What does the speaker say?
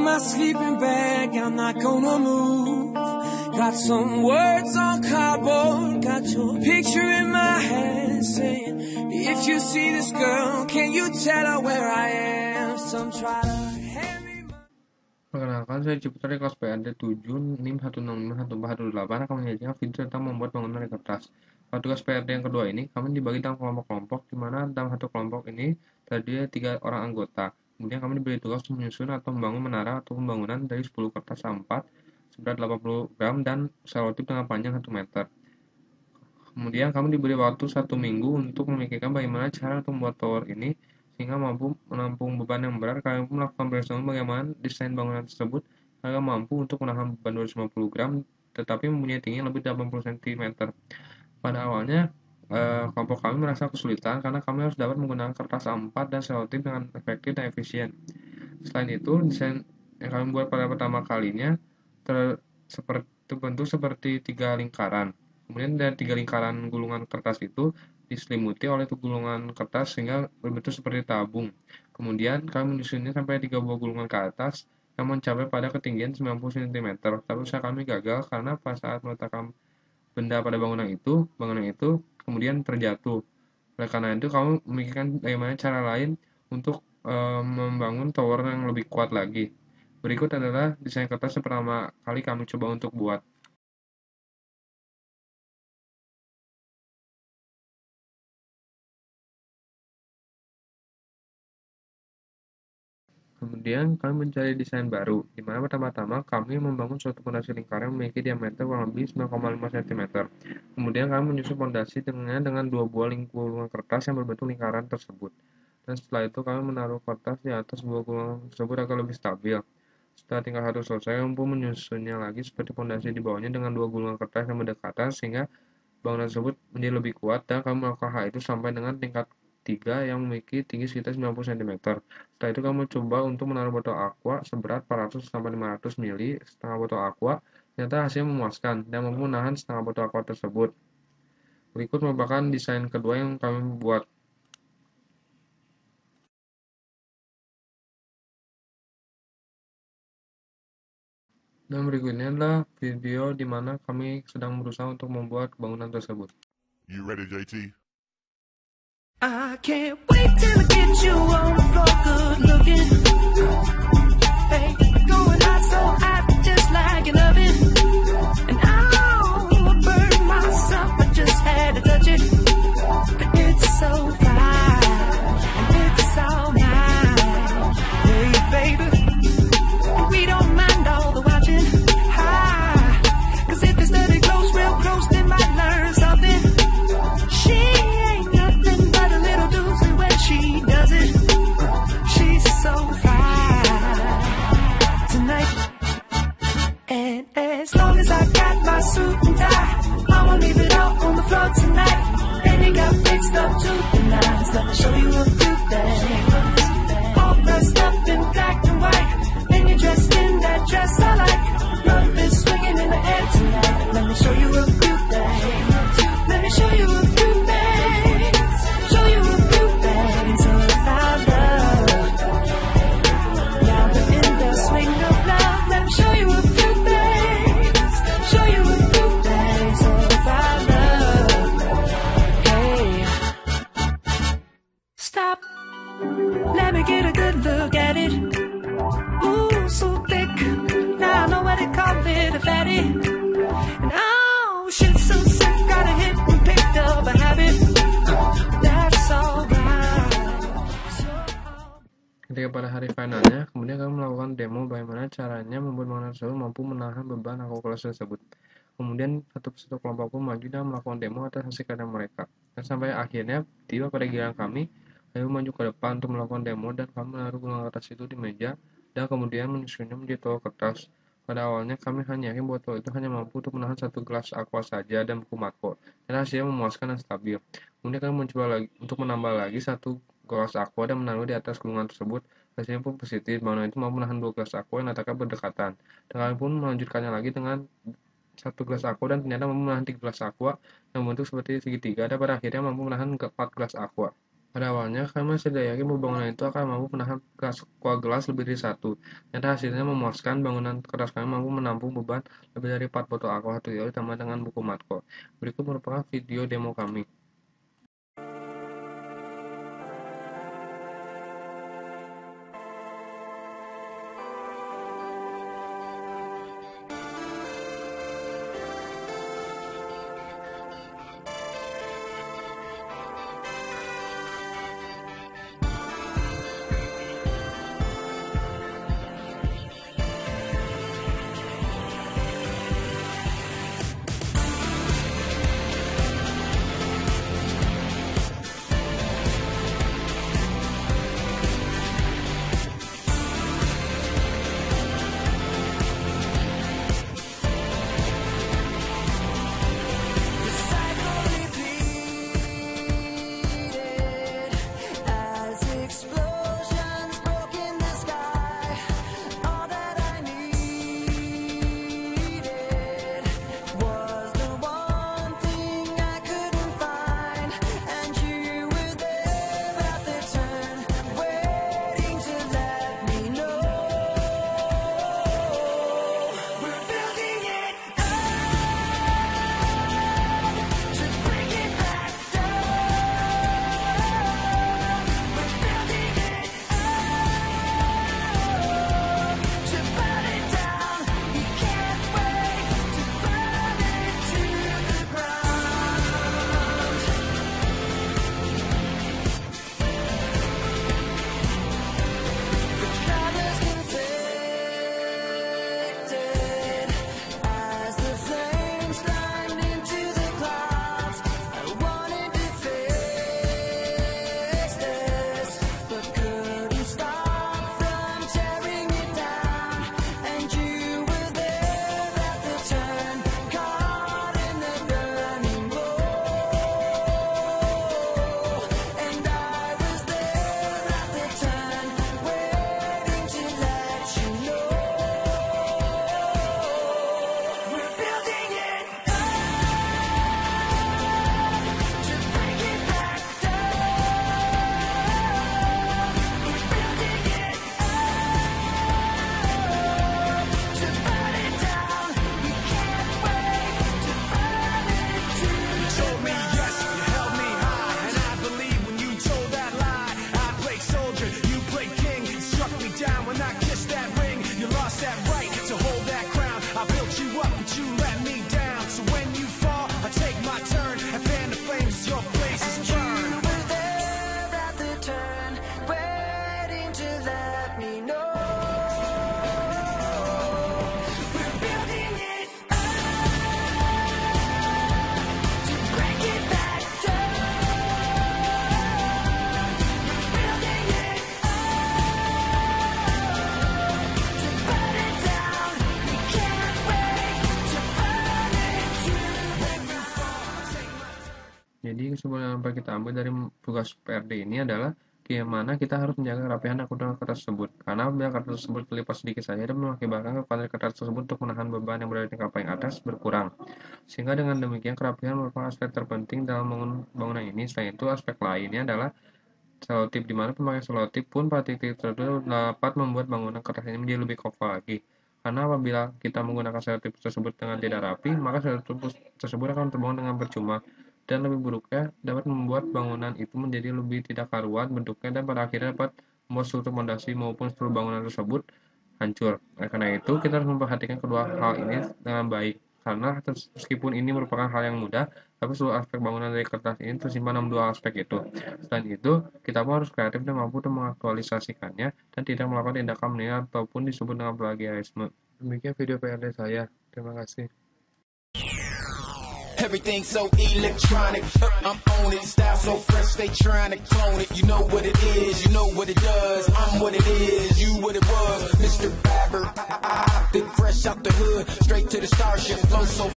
my sleeping bag, I'm not gonna move. Got some words on cardboard, got your picture in my hand, saying, if you see this girl, can you tell her where I am? Some try to hand me my... Perkenalkan, saya Ciputra dari kelas PAD 7 NIM 1651418 akan menyajikan video tentang membuat bangunan dari kertas. Pada tugas PAD yang kedua ini, kami dibagi dalam kelompok-kelompok, di mana dalam satu kelompok ini terdiri 3 orang anggota. Kemudian kami diberi tugas menyusun atau membangun menara atau pembangunan dari 10 kertas A4 seberat 80 gram dan selotip dengan panjang 1 meter. Kemudian kami diberi waktu 1 minggu untuk memikirkan bagaimana cara untuk membuat tower ini sehingga mampu menampung beban yang berat. Kami pun melakukan brainstorming bagaimana desain bangunan tersebut agar mampu untuk menahan beban 250 gram tetapi mempunyai tinggi lebih dari 80 cm. Pada awalnya, kelompok kami merasa kesulitan karena kami harus dapat menggunakan kertas A4 dan selotip dengan efektif dan efisien. Selain itu, desain yang kami buat pada pertama kalinya terbentuk seperti 3 lingkaran. Kemudian dari 3 lingkaran gulungan kertas itu diselimuti oleh gulungan kertas sehingga berbentuk seperti tabung. Kemudian kami menyusunnya sampai 3 buah gulungan ke atas yang mencapai pada ketinggian 90 cm. Tapi usaha kami gagal karena pada saat meletakkan benda pada bangunan itu kemudian terjatuh. Oleh karena itu, kami memikirkan bagaimana cara lain untuk membangun tower yang lebih kuat lagi. Berikut adalah desain kertas yang pertama kali kami coba untuk buat. Kemudian kami mencari desain baru, di mana pertama-tama kami membangun suatu fondasi lingkaran yang memiliki diameter kurang lebih 9,5 cm. Kemudian kami menyusun fondasi dengan 2 buah gulungan kertas yang berbentuk lingkaran tersebut. Dan setelah itu kami menaruh kertas di atas buah gulungan tersebut agar lebih stabil. Setelah tinggal satu selesai, kami pun menyusunnya lagi seperti fondasi di bawahnya dengan 2 gulungan kertas yang berdekatan sehingga bangunan tersebut menjadi lebih kuat dan kami melakukan hal itu sampai dengan tingkat 3 yang memiliki tinggi sekitar 90 cm. Setelah itu kamu coba untuk menaruh botol aqua seberat 400-500 ml setengah botol aqua. Ternyata hasilnya memuaskan dan mampu menahan setengah botol aqua tersebut. Berikut merupakan desain kedua yang kami buat. Dan berikutnya adalah video di mana kami sedang berusaha untuk membuat bangunan tersebut. You ready, JT? I can't wait till I get you on the floor, good looking. Hey, going hot so hot, just like an oven. And I'll burn myself, I just had to touch it. But it's so fine, and it's all mine. Hey, baby, we don't mind all the watching. Cause if they study close, real close, they might learn something. She ain't nothing but a little doozy when she does it. She's so fine tonight. And as long as I got my suit and tie, I'ma leave it all on the floor tonight. And you got fixed up to the nines. Let me show you a few things. All dressed up in black and white, and you're dressed in that dress I like. Love is swinging in the air tonight. Let me show you a few things. Let me show you a few things. Show you a few things about love. Now we're in the swing of love. Let me show you a few things. Show you a few things about love. Hey, stop. Let me get a good look at it. Ooh, so thick. Now I know what they call it, a fatty. And oh, shit, so sick. Got a hit and picked up a habit. That's alright. Ketika pada hari finalnya, kemudian kami melakukan demo bagaimana caranya membuat bangunan tersebut mampu menahan beban kalkulasi tersebut. Kemudian satu persatu kelompok pun maju dan melakukan demo atas hasil karya mereka. Dan sampai akhirnya tiba pada giliran kami maju ke depan untuk melakukan demo dan kami menaruh gulungan kertas itu di meja dan kemudian menyusunnya menjadi tower kertas. Pada awalnya kami hanya yakin bahwa tower itu hanya mampu untuk menahan 1 gelas aqua saja dan buku marco. Dan hasilnya memuaskan dan stabil. Kemudian kami mencoba lagi untuk menambah lagi 1 gelas aqua dan menaruh di atas gulungan tersebut. Hasilnya pun positif, bangunan itu mampu menahan 2 gelas aqua yang letaknya berdekatan. Dan kami pun melanjutkannya lagi dengan 1 gelas aqua dan ternyata mampu menahan 3 gelas aqua yang membentuk seperti segitiga dan pada akhirnya mampu menahan 4 gelas aqua. Pada awalnya, kami masih tidak yakin bahwa bangunan itu akan mampu menahan kuah gelas lebih dari satu. Ternyata hasilnya memuaskan. Bangunan keras kami mampu menampung beban lebih dari 4 botol aqua Hatuyo ditambah dengan buku Matko. Berikut merupakan video demo kami. The cycle repeated as explosions broke in the sky. All that I needed was the one thing I couldn't find, and you were there at the turn, waiting to let me know. We're building it up to bring it back down. We're building it up to burn it down. We can't wait to burn it to the ground. The colors conflicted as the flames climbed into the clouds. I wanted to fix this, but couldn't stop from tearing it down. And you were there at the turn, caught in the burning glow. And I was there at the turn, waiting to let you know. We're building it up to bring it back down. We're building it up to burn it down. We can't wait to burn it to the Told me yes, you held me high, and I believe when you told that lie. I played soldier, you played king. You struck me down when I kissed that ring. You lost that right to hold that crown. I built you up, but you let me down. So when you fall, I take my turn and fan the flames as your place is You burned. were there at the turn, waiting to let me know. We're building it up to break it back down. We're building it up to burn it down. We can't wait to burn it to the ground. Jadi kesimpulan yang dapat kita ambil dari tugas PRD ini adalah bagaimana kita harus menjaga kerapihan akutan kertas tersebut. Karena apabila kertas tersebut terlipat sedikit saja dan mengakibatkan kekuatan kertas tersebut untuk menahan beban yang berada di tingkat paling atas berkurang. Sehingga dengan demikian kerapihan merupakan aspek terpenting dalam bangunan ini. Selain itu aspek lainnya adalah selotip, di mana pemakaian selotip pun pada titik tertentu dapat membuat bangunan kertas ini menjadi lebih kokoh lagi. Karena apabila kita menggunakan selotip tersebut dengan tidak rapi, maka selotip tersebut akan terbuang dengan percuma. Dan lebih buruknya, dapat membuat bangunan itu menjadi lebih tidak karuan bentuknya dan pada akhirnya dapat membuat struktur fondasi maupun struktur bangunan tersebut hancur. Karena itu, kita harus memperhatikan kedua hal ini dengan baik. Karena meskipun ini merupakan hal yang mudah, tapi seluruh aspek bangunan dari kertas ini tersimpan dalam dua aspek itu. Selain itu, kita pun harus kreatif dan mampu untuk mengaktualisasikannya dan tidak melakukan tindakan menilai ataupun disebut dengan plagiarisme. Demikian video PRD saya. Terima kasih. Everything so electronic, I'm on it. Style so fresh, they trying to clone it. You know what it is, you know what it does. I'm what it is, you what it was. Mr. Babber, I think fresh out the hood, straight to the starship, flow so